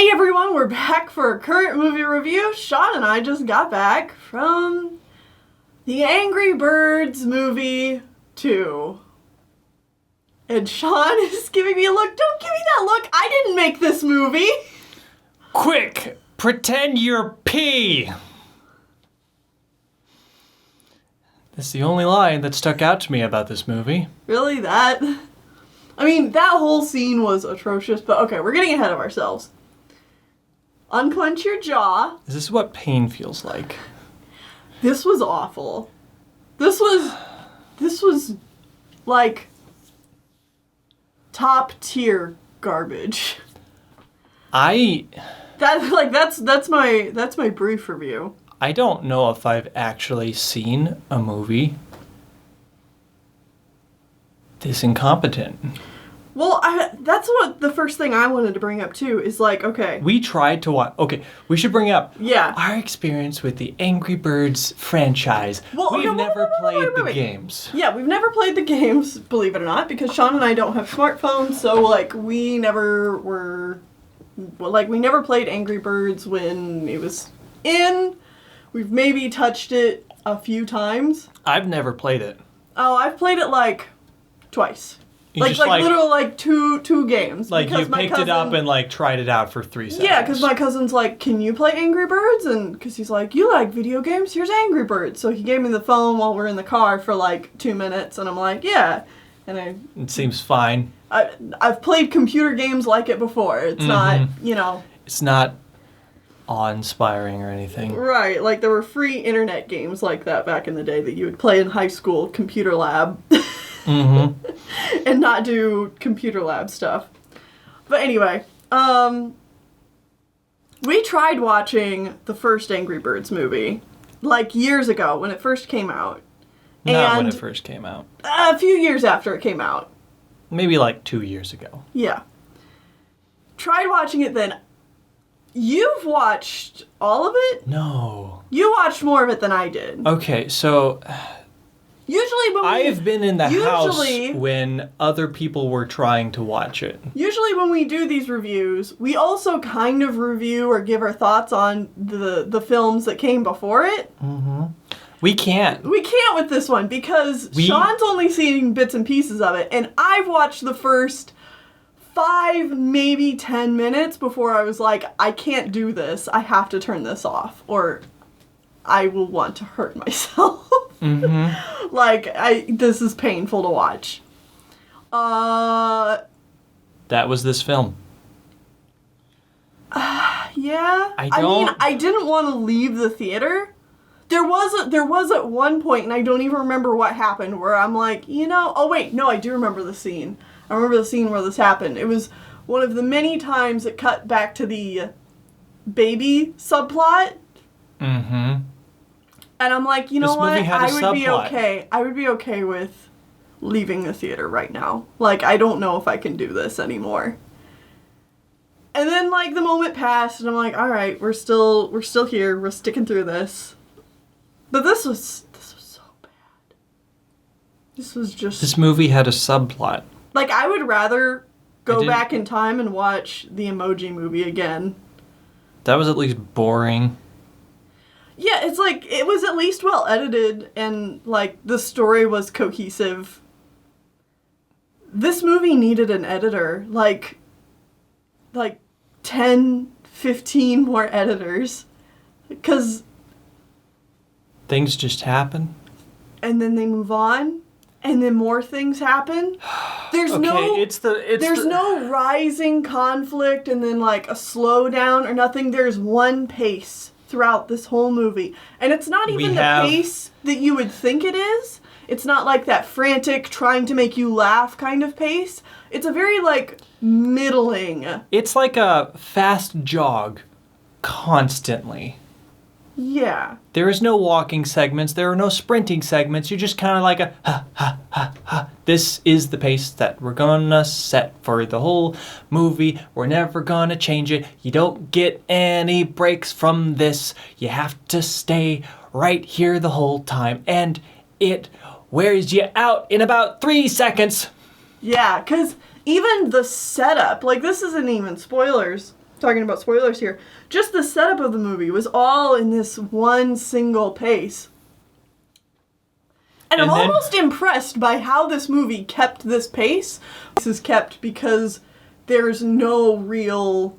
Hey everyone, we're back for a current movie review. Sean and I just got back from the Angry Birds movie 2. And Sean is giving me a look. Don't give me that look. I didn't make this movie. Quick, pretend you're P. That's the only line that stuck out to me about this movie. Really? That? I mean, that whole scene was atrocious, but okay, we're getting ahead of ourselves. Unclench your jaw. Is this what pain feels like? This was awful. This was like top tier garbage. That's my brief review. I don't know if I've actually seen a movie this incompetent. Well, that's what the first thing I wanted to bring up too is like, okay. We tried to watch. Okay, we should bring up Yeah. our experience with the Angry Birds franchise. Well, okay, We've never played the wait. games. Yeah, we've never played the games, believe it or not, because Sean and I don't have smartphones, so like we never played Angry Birds when it was in. We've maybe touched it a few times. I've never played it. Oh, I've played it like twice. Literally two games. Like because you picked it up and like tried it out for 3 seconds. Yeah, because my cousin's like, can you play Angry Birds? And because he's like, you like video games? Here's Angry Birds. So he gave me the phone while we're in the car for like 2 minutes, and I'm like, yeah. And It seems fine. I've played computer games like it before. It's not, It's not awe-inspiring or anything. Right, like there were free internet games like that back in the day that you would play in high school computer lab. And not do computer lab stuff. But anyway, we tried watching the first Angry Birds movie like years ago when it first came out. Not when it first came out. A few years after it came out. Maybe like 2 years ago. Yeah. Tried watching it then. You've watched all of it? No. You watched more of it than I did. Okay, so Usually when I have been in the house when other people were trying to watch it. Usually when we do these reviews, we also kind of review or give our thoughts on the films that came before it. Mm-hmm. We can't. We can't with this one because Sean's only seen bits and pieces of it, and I've watched the first 5, maybe 10 minutes before I was like, I can't do this. I have to turn this off, or I will want to hurt myself. Mm-hmm. This is painful to watch. That was this film. Yeah. I didn't want to leave the theater. There was at one point, and I don't even remember what happened, where I'm like, oh wait, no, I do remember the scene. I remember the scene where this happened. It was one of the many times it cut back to the baby subplot. Mm-hmm. And I'm like, you know what? I would be okay. I would be okay with leaving the theater right now. Like, I don't know if I can do this anymore. And then like the moment passed, and I'm like, all right, we're still here. We're sticking through this. But this was so bad. This movie had a subplot. Like, I would rather go back in time and watch the Emoji Movie again. That was at least boring. Yeah, it's like, it was at least well edited, and like the story was cohesive. This movie needed an editor. Like 10, 15 more editors. Because things just happen. And then they move on. And then more things happen. There's no rising conflict and then like a slowdown or nothing. There's one pace throughout this whole movie. And it's not even the pace that you would think it is. It's not like that frantic, trying to make you laugh kind of pace. It's a very like middling. It's like a fast jog constantly. Yeah. There is no walking segments. There are no sprinting segments. You're just kind of like a ha, ha, ha, ha. This is the pace that we're gonna set for the whole movie. We're never gonna change it. You don't get any breaks from this. You have to stay right here the whole time. And it wears you out in about 3 seconds. Yeah, because even the setup, like this isn't even spoilers. talking about spoilers here, just the setup of the movie was all in this one single pace. And I'm almost impressed by how this movie kept this pace. This is kept because there's no real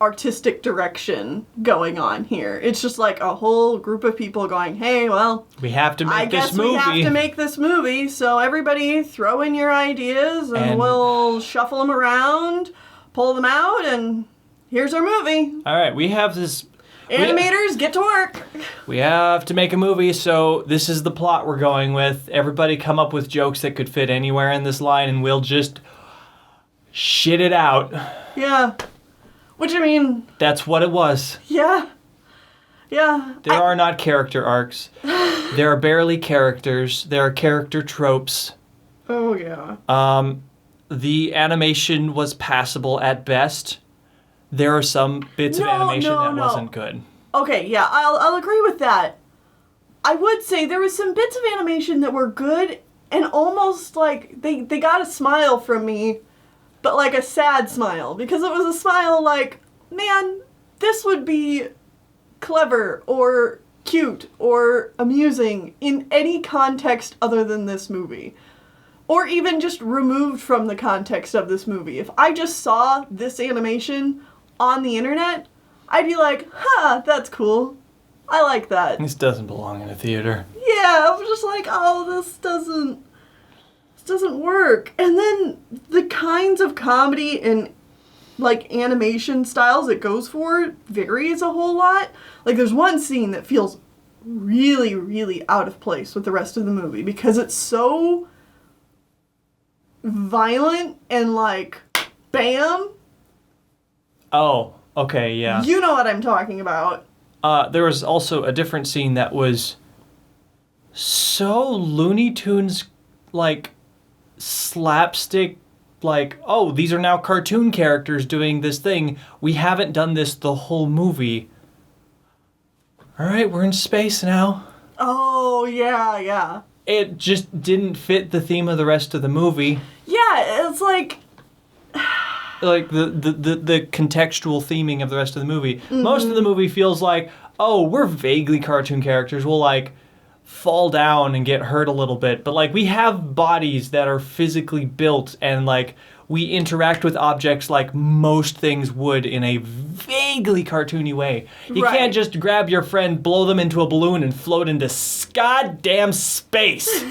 artistic direction going on here. It's just like a whole group of people going, hey, well, we have to make this movie. we have to make this movie, so everybody throw in your ideas and we'll shuffle them around, pull them out, and here's our movie. All right, we have this... Animators, get to work. We have to make a movie, so this is the plot we're going with. Everybody come up with jokes that could fit anywhere in this line, and we'll just shit it out. Yeah. Which, I mean... That's what it was. Yeah. Yeah. There are not character arcs. There are barely characters. There are character tropes. Oh, yeah. The animation was passable at best. There are some bits of animation that wasn't good. Okay, yeah, I'll agree with that. I would say there was some bits of animation that were good and almost like they got a smile from me, but like a sad smile, because it was a smile like, man, this would be clever or cute or amusing in any context other than this movie. Or even just removed from the context of this movie. If I just saw this animation on the internet, I'd be like, huh, that's cool. I like that. This doesn't belong in a theater. Yeah, I'm just like, oh, this doesn't work. And then the kinds of comedy and like animation styles it goes for varies a whole lot. Like there's one scene that feels really, really out of place with the rest of the movie because it's so violent and like, bam. Oh, okay, yeah. You know what I'm talking about. There was also a different scene that was so Looney Tunes, like, slapstick, like, oh, these are now cartoon characters doing this thing. We haven't done this the whole movie. All right, we're in space now. Oh, yeah, yeah. It just didn't fit the theme of the rest of the movie. Yeah, it's like... like the contextual theming of the rest of the movie. Mm-hmm. Most of the movie feels like, oh, we're vaguely cartoon characters. We'll, like, fall down and get hurt a little bit. But, like, we have bodies that are physically built and, like, we interact with objects like most things would in a vaguely cartoony way. You can't just grab your friend, blow them into a balloon, and float into goddamn space.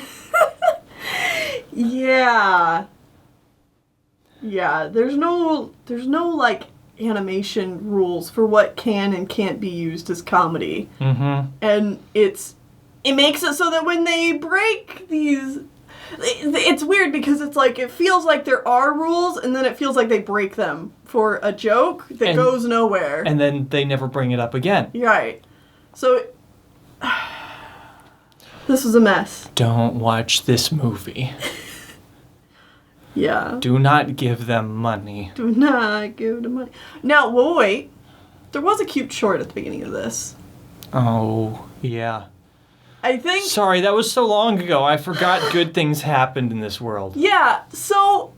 Yeah. Yeah, there's no like animation rules for what can and can't be used as comedy. Mm-hmm. And it makes it so that when they break these, it's weird because it's like it feels like there are rules and then it feels like they break them for a joke that goes nowhere. And then they never bring it up again. Right. So this was a mess. Don't watch this movie. Yeah. Do not give them money. Do not give them money. Now, wait. There was a cute short at the beginning of this. Oh, yeah. I think... Sorry, that was so long ago. I forgot good things happened in this world. Yeah, so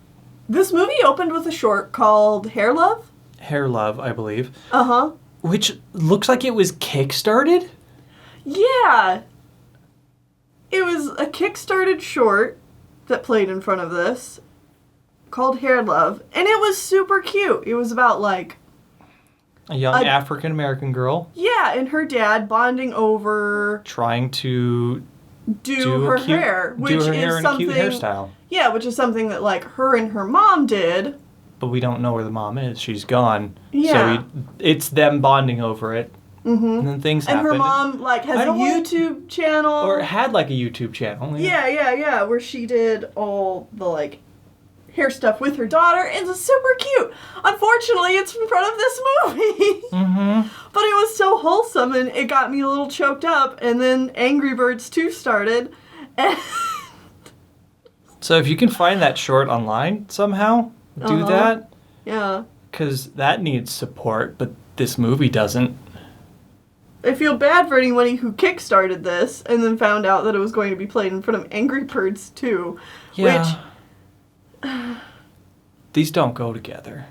this movie opened with a short called Hair Love? Hair Love, I believe. Uh-huh. Which looks like it was kickstarted? Yeah. It was a kickstarted short that played in front of this, called Hair Love, and it was super cute. It was about, like... A young African-American girl. Yeah, and her dad bonding over... Trying to... Do her hair, which is something... in a cute hairstyle. Yeah, which is something that, like, her and her mom did. But we don't know where the mom is. She's gone. Yeah. So it's them bonding over it. Mm-hmm. And then things happen. And her mom, like, has a YouTube channel. Or had, like, a YouTube channel. Yeah, where she did all the, like, hair stuff with her daughter. It's super cute. Unfortunately, it's in front of this movie. Mm-hmm. But it was so wholesome, and it got me a little choked up. And then Angry Birds 2 started. And so if you can find that short online somehow, do that. Yeah. Because that needs support, but this movie doesn't. I feel bad for anybody who kickstarted this and then found out that it was going to be played in front of Angry Birds 2. Yeah. These don't go together.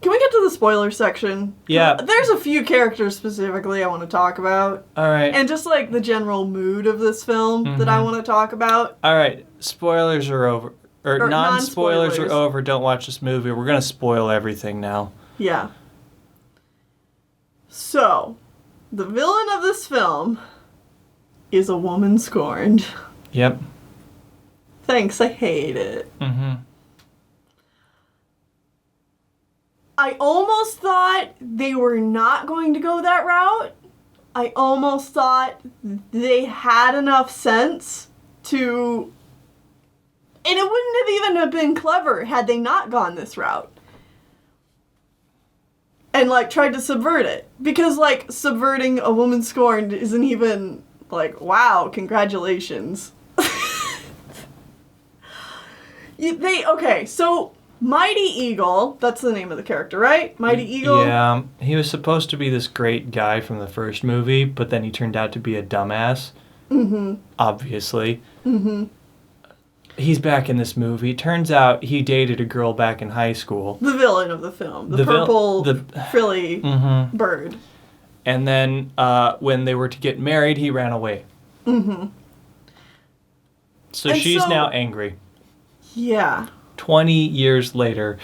Can we get to the spoiler section? Yeah. There's a few characters specifically I want to talk about. All right. And just like the general mood of this film that I want to talk about. All right. Spoilers are over. Or non-spoilers are over. Don't watch this movie. We're going to spoil everything now. Yeah. So, the villain of this film is a woman scorned. Yep. Thanks, I hate it. Mm-hmm. I almost thought they were not going to go that route. I almost thought they had enough sense to... And it wouldn't have even have been clever had they not gone this route. And, like, tried to subvert it. Because, like, subverting a woman scorned isn't even, like, wow, congratulations. Okay, so... Mighty Eagle, that's the name of the character, right? Mighty Eagle? Yeah, he was supposed to be this great guy from the first movie, but then he turned out to be a dumbass. Mm-hmm. Obviously. Mm-hmm. He's back in this movie. Turns out he dated a girl back in high school. The villain of the film. The purple, frilly bird. And then when they were to get married, he ran away. Mm-hmm. So she's now angry. Yeah. 20 years later,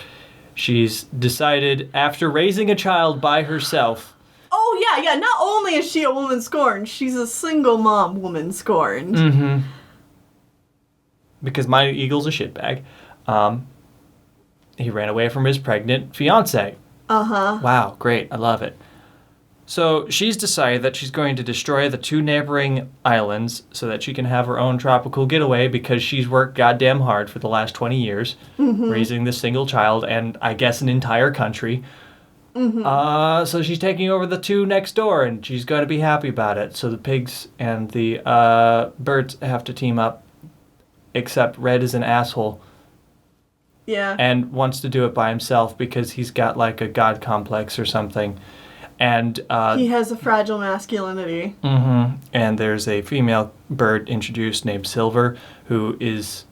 she's decided, after raising a child by herself... Oh, yeah. Not only is she a woman scorned, she's a single mom woman scorned. Mm-hmm. Because Mighty Eagle's a shitbag. He ran away from his pregnant fiancé. Uh-huh. Wow, great. I love it. So she's decided that she's going to destroy the 2 neighboring islands so that she can have her own tropical getaway because she's worked goddamn hard for the last 20 years raising this single child and I guess an entire country. Mm-hmm. So she's taking over the 2 next door and she's got to be happy about it. So the pigs and the birds have to team up, except Red is an asshole. Yeah. And wants to do it by himself because he's got like a god complex or something. And he has a fragile masculinity. Mm-hmm. And there's a female bird introduced named Silver, who is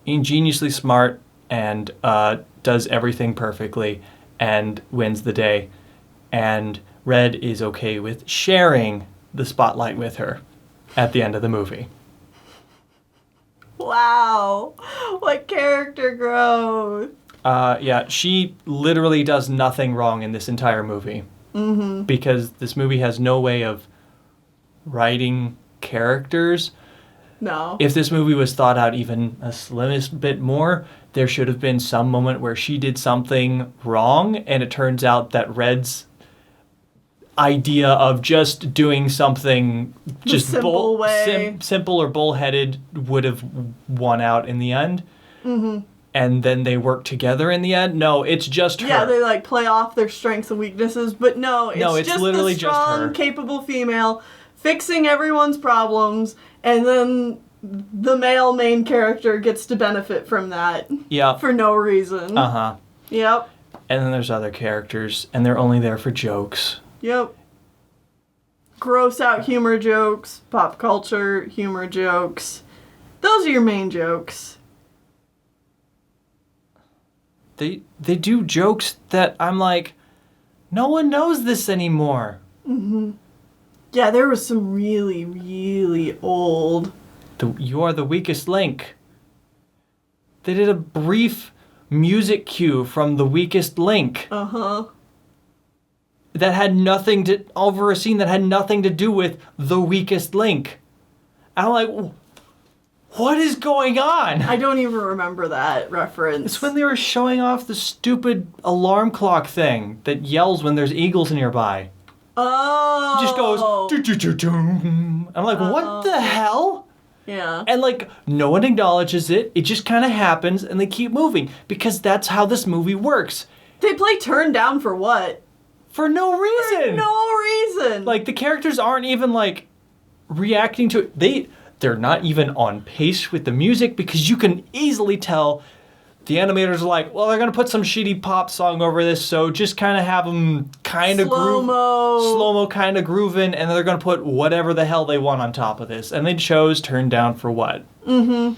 ingeniously smart and does everything perfectly and wins the day. And Red is okay with sharing the spotlight with her at the end of the movie. Wow. What character growth. Yeah, she literally does nothing wrong in this entire movie. Mm-hmm. Because this movie has no way of writing characters. No. If this movie was thought out even a slimmest bit more, there should have been some moment where she did something wrong, and it turns out that Red's idea of just doing something just simple simple or bullheaded would have won out in the end. Mm-hmm. And then they work together in the end? No, it's just her. Yeah, they like play off their strengths and weaknesses, but it's just literally the strong, just her. Capable female fixing everyone's problems, and then the male main character gets to benefit from that. Yeah. For no reason. Uh-huh. Yep. And then there's other characters, and they're only there for jokes. Yep. Gross out humor jokes, pop culture humor jokes. Those are your main jokes. They do jokes that I'm like, no one knows this anymore. Mm-hmm. Yeah, there was some really, really old... You are the weakest link. They did a brief music cue from The Weakest Link. Uh-huh. That had nothing to... over a scene that had nothing to do with The Weakest Link. And I'm like... what is going on? I don't even remember that reference. It's when they were showing off the stupid alarm clock thing that yells when there's eagles nearby. Oh. It just goes... doo-doo-doo-doo. I'm like, what the hell? Yeah. And like, no one acknowledges it. It just kind of happens and they keep moving. Because that's how this movie works. They play Turn Down for what? For no reason. For no reason. Like, the characters aren't even like reacting to it. They're not even on pace with the music because you can easily tell the animators are like, well, they're going to put some shitty pop song over this, so just kind of have them kind of slow-mo kind of grooving, and they're going to put whatever the hell they want on top of this. And they chose Turn Down for what? Mm-hmm.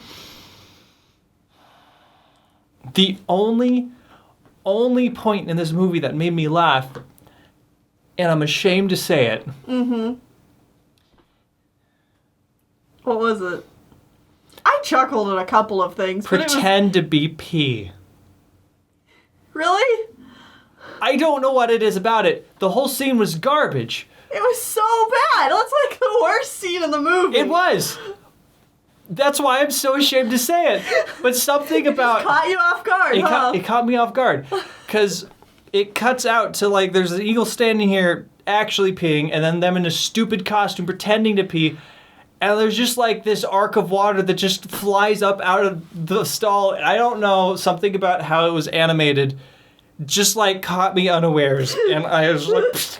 The only only point in this movie that made me laugh, and I'm ashamed to say it. Mm-hmm. What was it? I chuckled at a couple of things. Pretend to be P. Really? I don't know what it is about it. The whole scene was garbage. It was so bad. That's like the worst scene in the movie. It was. That's why I'm so ashamed to say it. But something about... It caught you off guard, It caught me off guard. Because it cuts out to, like, there's an eagle standing here actually peeing, and then them in a stupid costume pretending to pee. And there's just, like, this arc of water that just flies up out of the stall. I don't know, something about how it was animated just, like, caught me unawares. And I was like... Pfft.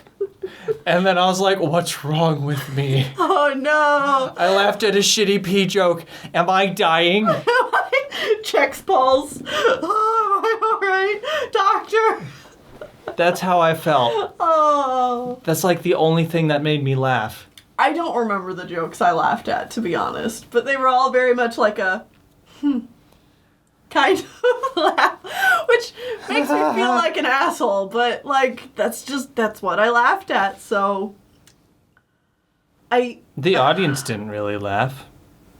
And then I was like, what's wrong with me? Oh, no. I laughed at a shitty pee joke. Am I dying? Checks pulse. Oh, am I all right? Doctor. That's how I felt. Oh. That's like the only thing that made me laugh. I don't remember the jokes I laughed at, to be honest. But they were all very much like a, kind of laugh. Which makes me feel like an asshole. But, like, that's what I laughed at. So, The audience didn't really laugh.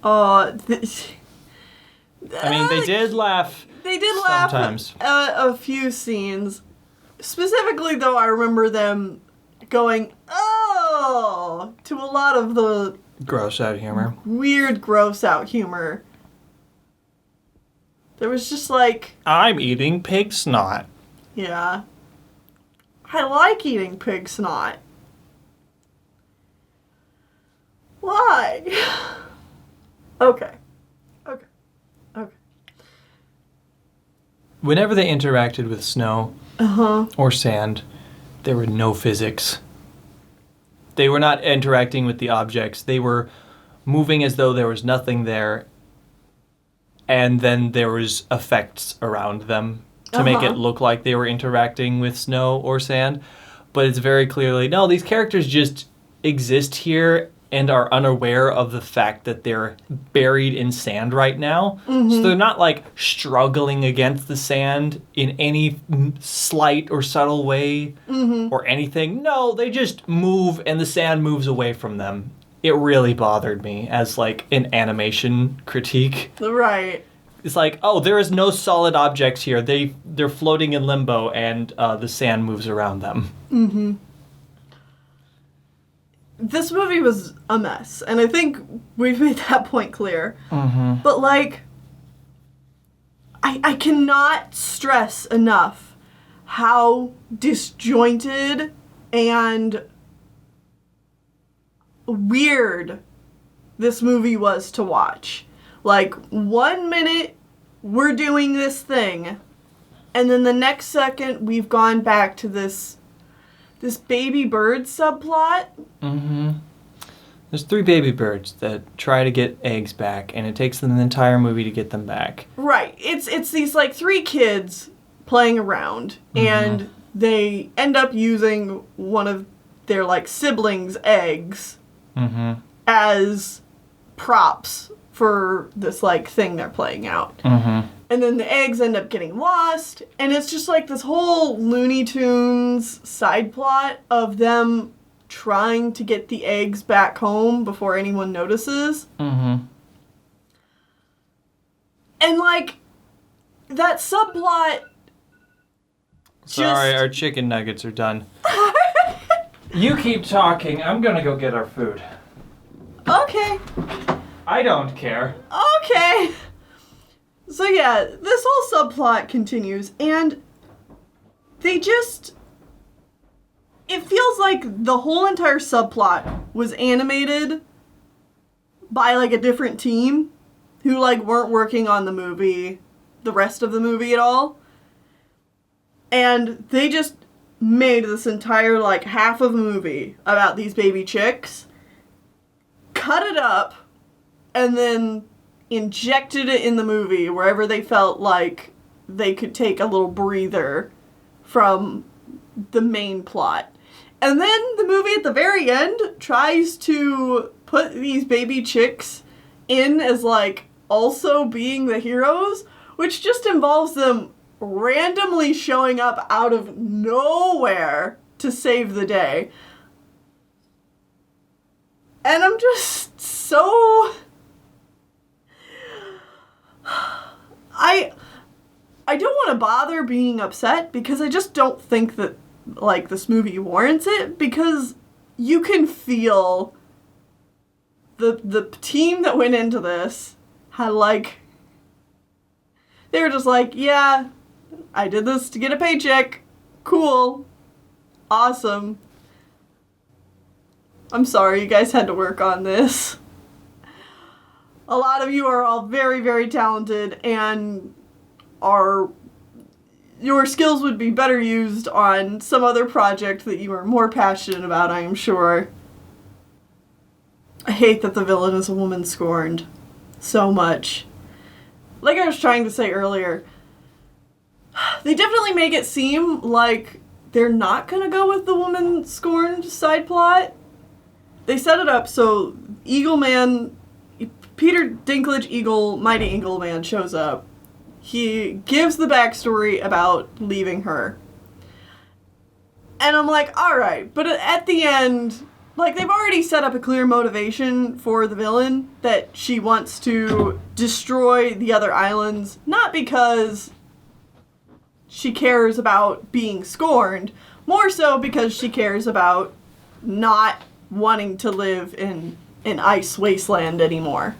I mean, they did laugh. They did sometimes. Laugh at a few scenes. Specifically, though, I remember them going, oh, to a lot of the Gross out humor. Weird, gross out humor. There was just like... I'm eating pig snot. Yeah. I like eating pig snot. Why? Okay. Whenever they interacted with snow or sand, there were no physics. They were not interacting with the objects. They were moving as though there was nothing there, and then there was effects around them to make it look like they were interacting with snow or sand. But it's very clearly, no, these characters just exist here and are unaware of the fact that they're buried in sand right now. So they're not like struggling against the sand in any slight or subtle way or anything. No, they just move and the sand moves away from them. It really bothered me as like an animation critique. Right. It's like, oh, there is no solid objects here. They're floating in limbo and the sand moves around them. This movie was a mess, and I think we've made that point clear. But, like, I cannot stress enough how disjointed and weird this movie was to watch. Like, 1 minute, we're doing this thing, and then the next second, we've gone back to this baby bird subplot. There's 3 baby birds that try to get eggs back, and it takes them an entire movie to get them back. Right. It's these, like, 3 kids playing around, and they end up using one of their, like, siblings' eggs as props for this, like, thing they're playing out. And then the eggs end up getting lost, and it's just like this whole Looney Tunes side plot of them trying to get the eggs back home before anyone notices. And, like, that subplot... Sorry, our chicken nuggets are done. You keep talking. I'm gonna go get our food. Okay. I don't care. Okay. So yeah, this whole subplot continues, and they just... It feels like the whole entire subplot was animated by, like, a different team who, like, weren't working on the movie, the rest of the movie at all. And they just made this entire, like, half of the movie about these baby chicks, cut it up, and then injected it in the movie wherever they felt like they could take a little breather from the main plot. And then the movie at the very end tries to put these baby chicks in as, like, also being the heroes, which just involves them randomly showing up out of nowhere to save the day. And I'm just so... I don't want to bother being upset because I just don't think that, like, this movie warrants it, because you can feel the team that went into this had, like... They were just like, yeah, I did this to get a paycheck. Cool. Awesome. I'm sorry you guys had to work on this. A lot of you are all very, very talented and your skills would be better used on some other project that you are more passionate about, I am sure. I hate that the villain is a woman scorned so much. Like I was trying to say earlier, they definitely make it seem like they're not gonna go with the woman scorned side plot. They set it up so Eagle Man, Peter Dinklage Mighty Eagle Man shows up. He gives the backstory about leaving her. And I'm like, alright, but at the end, like, they've already set up a clear motivation for the villain that she wants to destroy the other islands, not because she cares about being scorned, more so because she cares about not wanting to live in an ice wasteland anymore.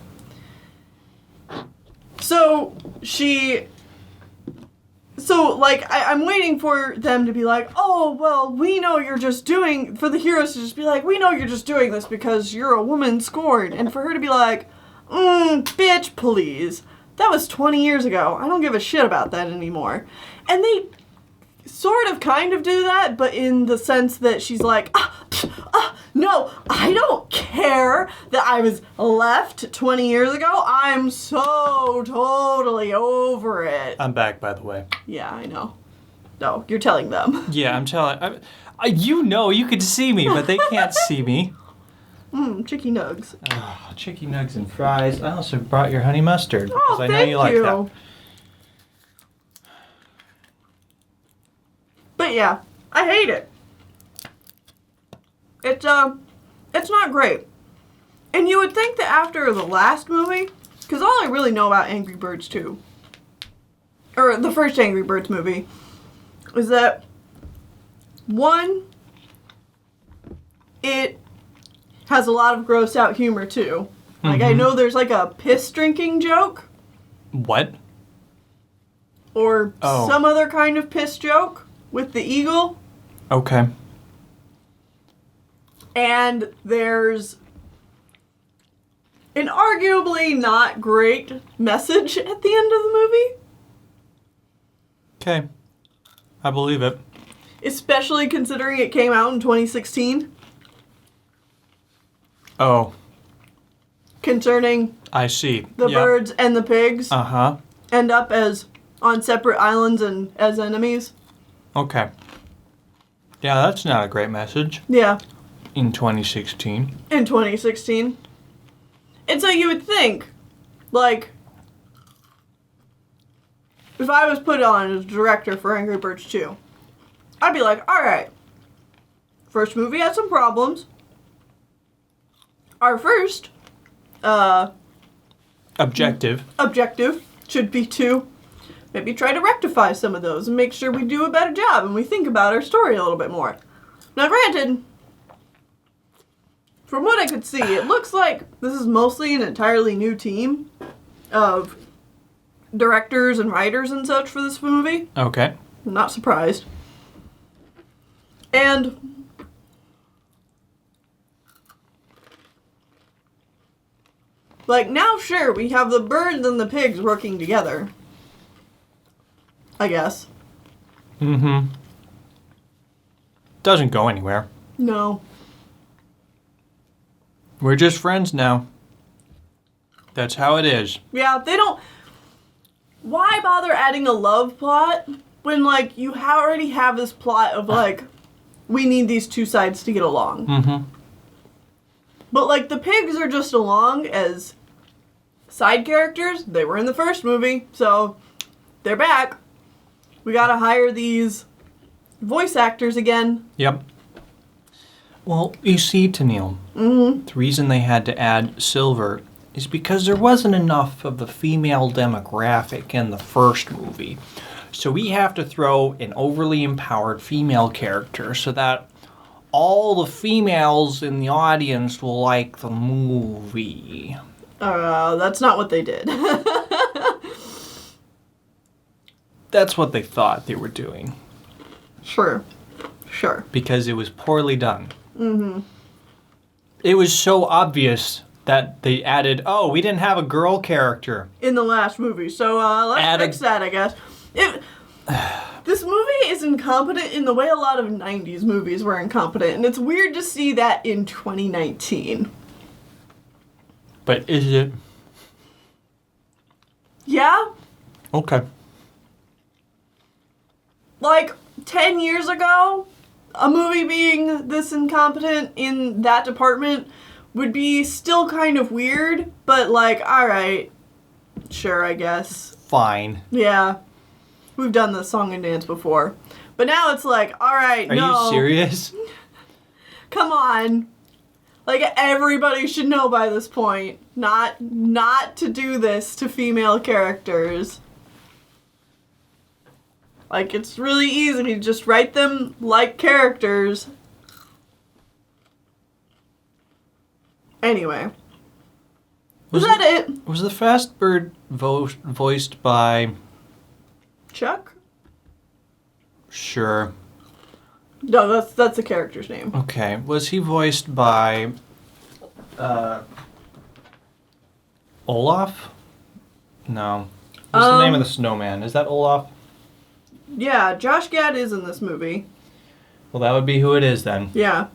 I'm waiting for them to be like, oh, well, we know you're just doing, for the heroes to just be like, we know you're just doing this because you're a woman scorned. And for her to be like, bitch, please. That was 20 years ago. I don't give a shit about that anymore. And they sort of kind of do that, but in the sense that she's like, no, I don't care that I was left 20 years ago. I'm so totally over it. I'm back, by the way. Yeah, I know. No, you're telling them. Yeah, I'm telling... you could see me, but they can't see me. Chicky nugs. Oh, chicky nugs and fries. I also brought your honey mustard because I know thank you like that. But yeah, I hate it. It's not great. And you would think that after the last movie, because all I really know about Angry Birds 2, or the first Angry Birds movie, is that, one, it has a lot of gross out humor too. Like, I know there's like a piss drinking joke. What? Or some other kind of piss joke with the eagle. Okay. And there's an arguably not great message at the end of the movie. Okay. I believe it. Especially considering it came out in 2016. Oh. Concerning I see. The birds and the pigs end up as on separate islands and as enemies. Okay. Yeah, that's not a great message. Yeah. In 2016. In 2016. And so you would think, like, if I was put on as director for Angry Birds 2, I'd be like, alright, first movie had some problems. Our first objective should be to maybe try to rectify some of those and make sure we do a better job and we think about our story a little bit more. Now, granted, from what I could see, it looks like this is mostly an entirely new team of directors and writers and such for this movie. Okay. I'm not surprised. And like, now, sure, we have the birds and the pigs working together. I guess. Mm-hmm. Doesn't go anywhere. No. We're just friends now. That's how it is. Yeah, they don't... Why bother adding a love plot when, like, you already have this plot of, like, we need these two sides to get along. Mm-hmm. But, like, the pigs are just along as side characters. They were in the first movie, so they're back. We gotta hire these voice actors again. Yep. Well, you see, Tennille, the reason they had to add Silver is because there wasn't enough of the female demographic in the first movie. So we have to throw an overly empowered female character so that all the females in the audience will like the movie. That's not what they did. That's what they thought they were doing. Sure. Because it was poorly done. It was so obvious that they added, oh, we didn't have a girl character. In the last movie. So let's fix that, I guess. This movie is incompetent in the way a lot of 90s movies were incompetent. And it's weird to see that in 2019. But is it? Yeah? Okay. Like, 10 years ago, a movie being this incompetent in that department would be still kind of weird, but like, alright, sure, I guess. Fine. Yeah. We've done the song and dance before. But now it's like, alright, no. Are you serious? Come on. Like, everybody should know by this point not to do this to female characters. Like, it's really easy to just write them like characters. Anyway. Was that it? Was the Fast Bird voiced by... Chuck? Sure. No, that's the character's name. Okay. Was he voiced by... Olaf? No. What's the name of the snowman? Is that Olaf? Yeah, Josh Gad is in this movie. Well, that would be who it is then. Yeah.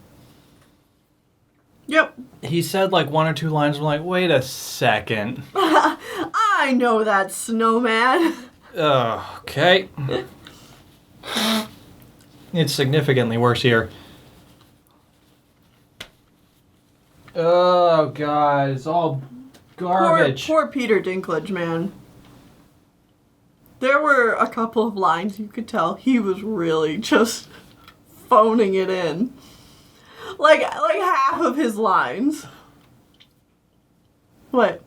Yep. He said like one or two lines. I'm like, wait a second. I know that snowman. Okay. It's significantly worse here. Oh, God. It's all garbage. Poor Peter Dinklage, man. There were a couple of lines you could tell he was really just phoning it in. Like half of his lines. What?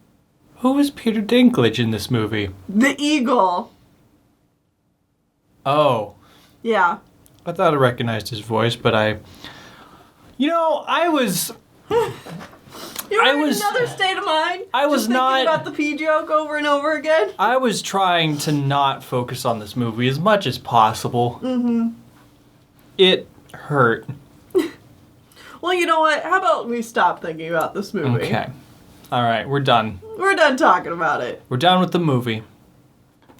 Who is Peter Dinklage in this movie? The Eagle. Oh. Yeah. I thought I recognized his voice, but I was... You're in another state of mind? I was just not... thinking about the P joke over and over again? I was trying to not focus on this movie as much as possible. Mm-hmm. It hurt. Well, you know what? How about we stop thinking about this movie? Okay. All right, we're done. We're done talking about it. We're done with the movie.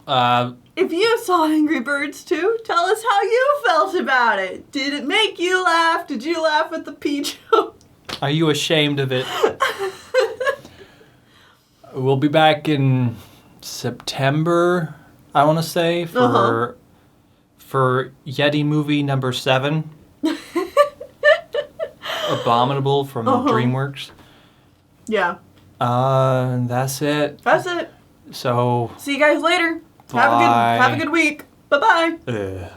If you saw Angry Birds 2, tell us how you felt about it. Did it make you laugh? Did you laugh at the P joke? Are you ashamed of it? We'll be back in September, I want to say, for Yeti movie number 7. Abominable from DreamWorks. Yeah. That's it. That's it. So... See you guys later. Bye. Have a good week. Bye-bye. Ugh.